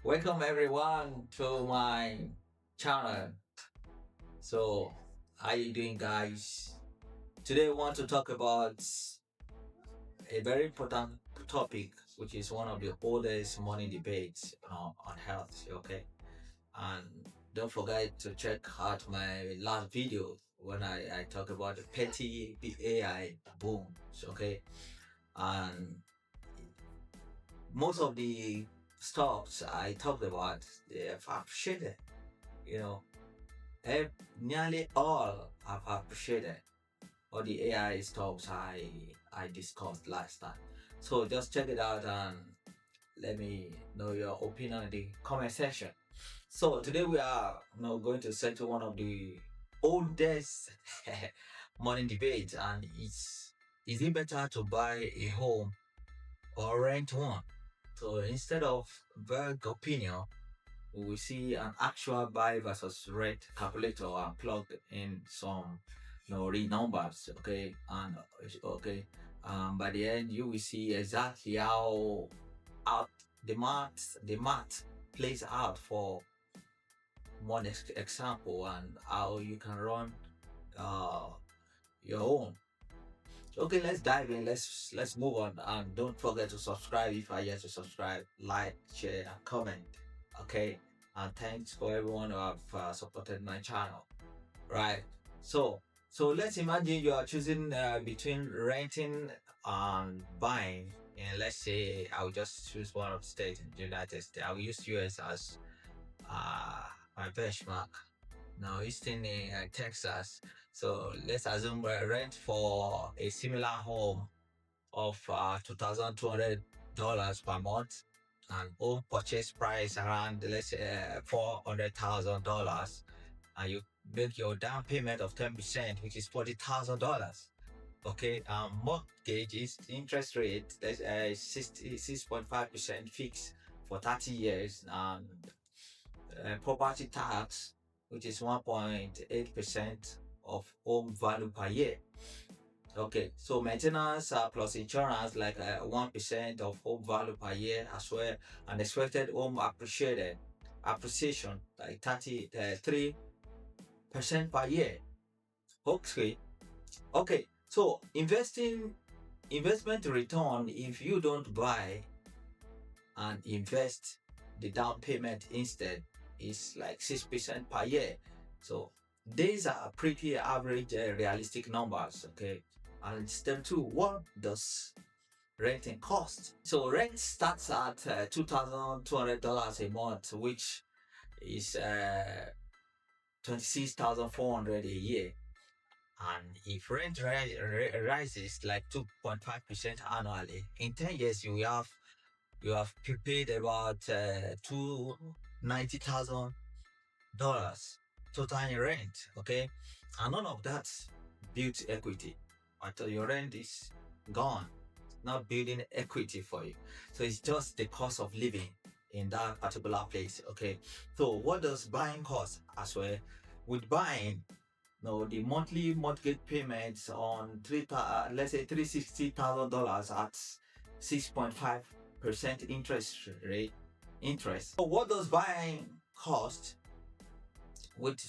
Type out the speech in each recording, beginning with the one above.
Welcome everyone to my channel. So, how you doing, guys? Today, we want to talk about a very important topic, which is one of the oldest money debates on health. Okay, and don't forget to check out my last video when I talk about the petty AI boom. Okay, and most of the stocks I talked about, they have appreciated. You know, nearly all have appreciated all the AI stuffs I discussed last time. So just check it out and let me know your opinion in the comment section. So today we are now going to settle one of the oldest money debates, and it's is it better to buy a home or rent one? So instead of vague opinion, we will see an actual buy versus rent calculator and plug in some real numbers. Okay, and okay, by the end you will see exactly how out the math plays out for one example, and how you can run uh your own. Okay, let's dive in. Let's move on, and don't forget to subscribe if I yet to subscribe, like, share, and comment. Okay, and thanks for everyone who have supported my channel. Right. So let's imagine you are choosing between renting and buying. And let's say I'll just choose one of the states in the United States. I'll use US as my benchmark. Now, Houston, Texas. So let's assume rent for a similar home of $2,200 per month, and home purchase price around, let's say, $400,000, and you make your down payment of 10%, which is $40,000. Okay, mortgage is interest rate, that's 6.5% fixed for 30 years, and property tax, which is 1.8% of home value per year. Okay, so maintenance plus insurance like 1% of home value per year as well, and expected home appreciation like 33% per year. Okay, okay. So investment return, if you don't buy and invest the down payment instead, is like 6% per year. So these are pretty average realistic numbers. Okay, and step two, what does renting cost? So rent starts at $2,200 a month, which is 26,400 a year. And if rent rises like 2.5% annually, in 10 years you have prepaid about $290,000 total in rent. Okay, and none of that built equity until your rent is gone, not building equity for you. So it's just the cost of living in that particular place. Okay, so what does buying cost as well? With buying, no, the monthly mortgage payments on let's say $360,000 at 6.5% interest rate. Interest. So what does buying cost? With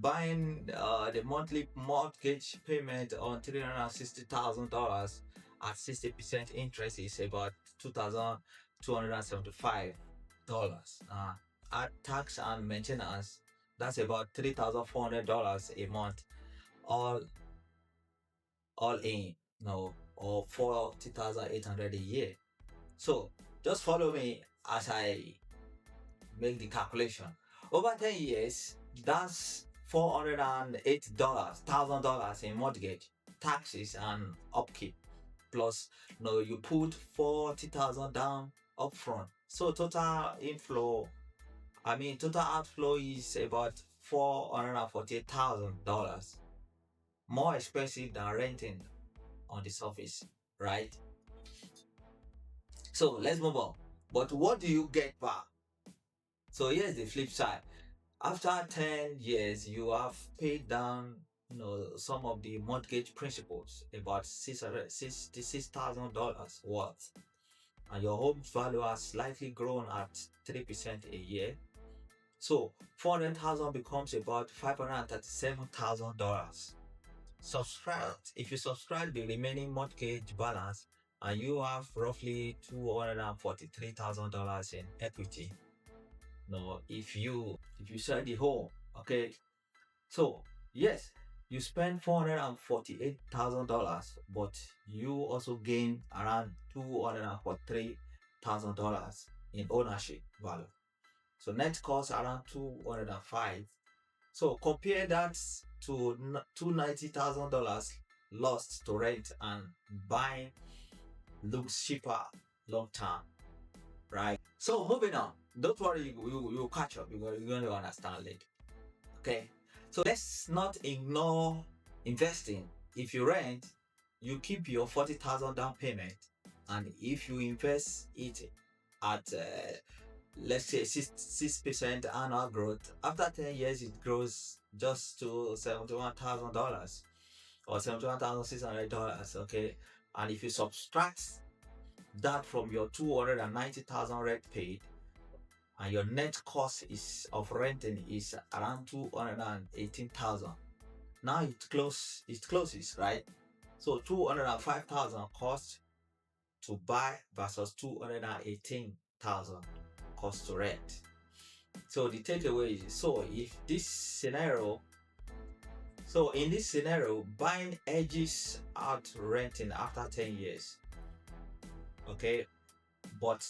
buying the monthly mortgage payment on $360,000 at 60% interest is about $2,275. Add tax and maintenance, that's about $3,400 a month, all all in, no, or 40,800 a year. So just follow me as I make the calculation. Over 10 years, that's $408,000 in mortgage, taxes, and upkeep. Plus, no, you put 40,000 down upfront. So total outflow is about $448,000. More expensive than renting on the surface, right? So let's move on. But what do you get back? So here's the flip side. After 10 years, you have paid down some of the mortgage principals, about $666,000 worth. and your home's value has slightly grown at 3% a year. So 400,000 becomes about $537,000. Subtract If you subtract the remaining mortgage balance, and you have roughly $243,000 in equity. No, if you sell the home, okay. So yes, you spend $448,000, but you also gain around $243,000 in ownership value. So net cost around 205. So compare that to $290,000 lost to rent, and buying looks cheaper long term, right? So moving on. Don't worry, you'll catch up. You're going to understand later. Okay. So let's not ignore investing. If you rent, you keep your 40,000 down payment, and if you invest it at let's say 6% annual growth, after 10 years it grows just to $71,000 or $71,600. Okay, and if you subtract that from your 290,000 rent paid, and your net cost is of renting is around 218,000. Now it closes, right? So 205,000 cost to buy versus 218,000 cost to rent. So the takeaway is, in this scenario, buying edges out renting after 10 years. Okay, but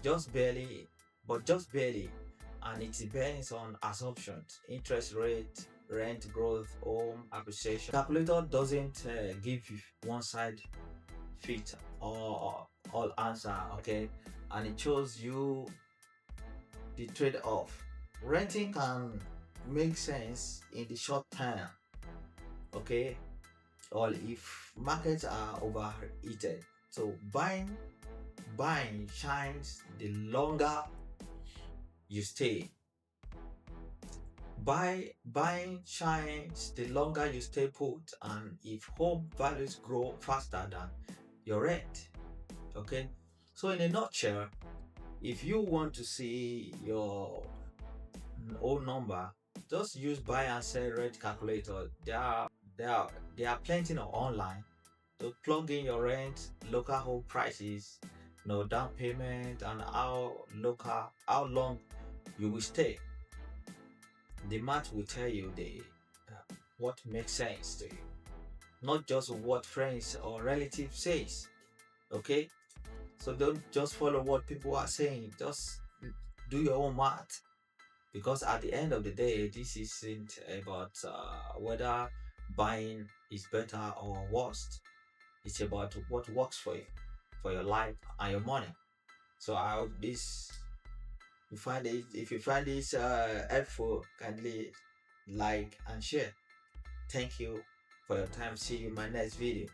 just barely, and it depends on assumptions: interest rate, rent growth, home appreciation. Calculator doesn't give you one side fit or all answer, okay, and it shows you the trade-off. Renting can make sense in the short term, okay, or if markets are overheated. So buying shines the longer you stay. Buying shines the longer you stay put, and if home values grow faster than your rent. Okay, so in a nutshell, if you want to see your own number, just use buy and sell rent calculator. There are plenty of online to plug in your rent, local home prices, down payment, and how long you will stay. The math will tell you what makes sense to you, not just what friends or relatives says. Okay, so don't just follow what people are saying. Just do your own math, because at the end of the day, this isn't about whether buying is better or worse. It's about what works for you, for your life and your money. So I hope if you find this helpful, kindly like and share. Thank you for your time. See you in my next video.